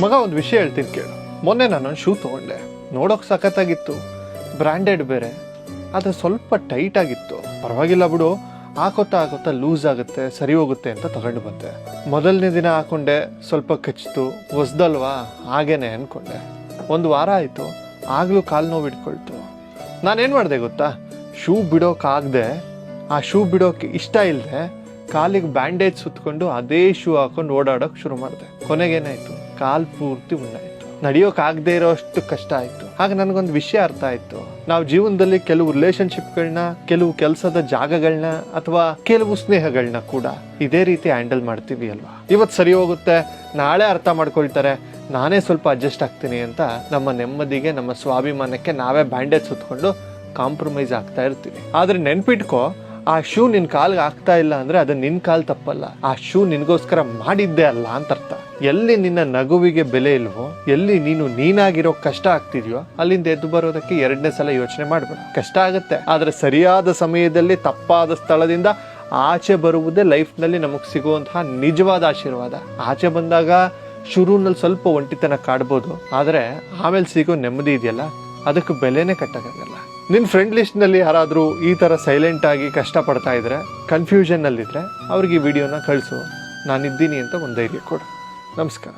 ಮಗ ಒಂದು ವಿಷಯ ಹೇಳ್ತೀನಿ ಕೇಳು. ಮೊನ್ನೆ ನಾನೊಂದು ಶೂ ತೊಗೊಂಡೆ, ನೋಡೋಕೆ ಸಖತ್ತಾಗಿತ್ತು, ಬ್ರ್ಯಾಂಡೆಡ್ ಬೇರೆ, ಆದರೆ ಸ್ವಲ್ಪ ಟೈಟ್ ಆಗಿತ್ತು. ಪರವಾಗಿಲ್ಲ ಬಿಡು, ಹಾಕೋತಾ ಲೂಸ್ ಆಗುತ್ತೆ, ಸರಿ ಹೋಗುತ್ತೆ ಅಂತ ತಗೊಂಡು ಬಂದೆ. ಮೊದಲನೇ ದಿನ ಹಾಕೊಂಡೆ, ಸ್ವಲ್ಪ ಕಚ್ಚಿತು, ಹೊಸ್ದಲ್ವಾ ಹಾಗೇನೆ ಅಂದ್ಕೊಂಡೆ. ಒಂದು ವಾರ ಆಯಿತು, ಆಗಲೂ ಕಾಲು ನೋವು ಇಟ್ಕೊಳ್ತು. ನಾನೇನು ಮಾಡಿದೆ ಗೊತ್ತಾ, ಶೂ ಬಿಡೋಕ್ಕಾಗದೆ, ಆ ಶೂ ಬಿಡೋಕ್ಕೆ ಇಷ್ಟ ಇಲ್ಲದೆ ಕಾಲಿಗೆ ಬ್ಯಾಂಡೇಜ್ ಸುತ್ತಕೊಂಡು ಅದೇ ಶೂ ಹಾಕೊಂಡು ಓಡಾಡೋಕೆ ಶುರು ಮಾಡಿದೆ. ಕೊನೆಗೇನಾಯಿತು, ಕಾಲು ಪೂರ್ತಿ ಉಣ್ಣಾಯಿತು, ನಡೆಯೋಕ್ಕಾಗದೇ ಇರೋಷ್ಟು ಕಷ್ಟ ಆಯಿತು. ಆಗ ನನಗೊಂದು ವಿಷಯ ಅರ್ಥ ಆಯಿತು. ನಾವು ಜೀವನದಲ್ಲಿ ಕೆಲವು ರಿಲೇಷನ್ಶಿಪ್ಗಳನ್ನ, ಕೆಲವು ಕೆಲಸದ ಜಾಗಗಳನ್ನ ಅಥವಾ ಕೆಲವು ಸ್ನೇಹಗಳನ್ನ ಕೂಡ ಇದೇ ರೀತಿ ಹ್ಯಾಂಡಲ್ ಮಾಡ್ತೀವಿ ಅಲ್ವಾ. ಇವತ್ತು ಸರಿ ಹೋಗುತ್ತೆ, ನಾಳೆ ಅರ್ಥ ಮಾಡ್ಕೊಳ್ತಾರೆ, ನಾನೇ ಸ್ವಲ್ಪ ಅಡ್ಜಸ್ಟ್ ಆಗ್ತೀನಿ ಅಂತ ನಮ್ಮ ನೆಮ್ಮದಿಗೆ, ನಮ್ಮ ಸ್ವಾಭಿಮಾನಕ್ಕೆ ನಾವೇ ಬ್ಯಾಂಡೇಜ್ ಸುತ್ತಕೊಂಡು ಕಾಂಪ್ರಮೈಸ್ ಆಗ್ತಾ ಇರ್ತೀವಿ. ಆದರೆ ನೆನ್ಪಿಟ್ಕೋ, ಆ ಶೂ ನಿನ್ನ ಕಾಲ್ಗೆ ಆಗ್ತಾ ಇಲ್ಲ ಅಂದರೆ ಅದು ನಿನ್ನ ಕಾಲು ತಪ್ಪಲ್ಲ, ಆ ಶೂ ನಿನಗೋಸ್ಕರ ಮಾಡಿದ್ದೇ ಅಲ್ಲ ಅಂತ ಅರ್ಥ. ಎಲ್ಲಿ ನಿನ್ನ ನಗುವಿಗೆ ಬೆಲೆ ಇಲ್ವೋ, ಎಲ್ಲಿ ನೀನಾಗಿರೋ ಕಷ್ಟ ಆಗ್ತಿದ್ಯೋ, ಅಲ್ಲಿಂದ ಎದ್ದು ಬರೋದಕ್ಕೆ 2ನೇ ಸಲ ಯೋಚನೆ ಮಾಡಬೇಡ. ಕಷ್ಟ ಆಗುತ್ತೆ, ಆದರೆ ಸರಿಯಾದ ಸಮಯದಲ್ಲಿ ತಪ್ಪಾದ ಸ್ಥಳದಿಂದ ಆಚೆ ಬರುವುದೇ ಲೈಫ್ನಲ್ಲಿ ನಮಗೆ ಸಿಗುವಂತಹ ನಿಜವಾದ ಆಶೀರ್ವಾದ. ಆಚೆ ಬಂದಾಗ ಶುರುನಲ್ಲಿ ಸ್ವಲ್ಪ ಒಂಟಿತನ ಕಾಡ್ಬೋದು, ಆದರೆ ಆಮೇಲೆ ಸಿಗೋ ನೆಮ್ಮದಿ ಇದೆಯಲ್ಲ, ಅದಕ್ಕೆ ಬೆಲೆನೇ ಕಟ್ಟಕ್ಕಾಗಲ್ಲ. ನಿನ್ನ ಫ್ರೆಂಡ್ ಲಿಸ್ಟ್ನಲ್ಲಿ ಯಾರಾದರೂ ಈ ಥರ ಸೈಲೆಂಟಾಗಿ ಕಷ್ಟಪಡ್ತಾ ಇದ್ರೆ, ಕನ್ಫ್ಯೂಷನ್ನಲ್ಲಿದ್ದರೆ ಅವ್ರಿಗೆ ಈ ವಿಡಿಯೋನ ಕಳಿಸು, ನಾನಿದ್ದೀನಿ ಅಂತ ಒಂದು ಧೈರ್ಯ ಕೊಡು. ನಮಸ್ಕಾರ.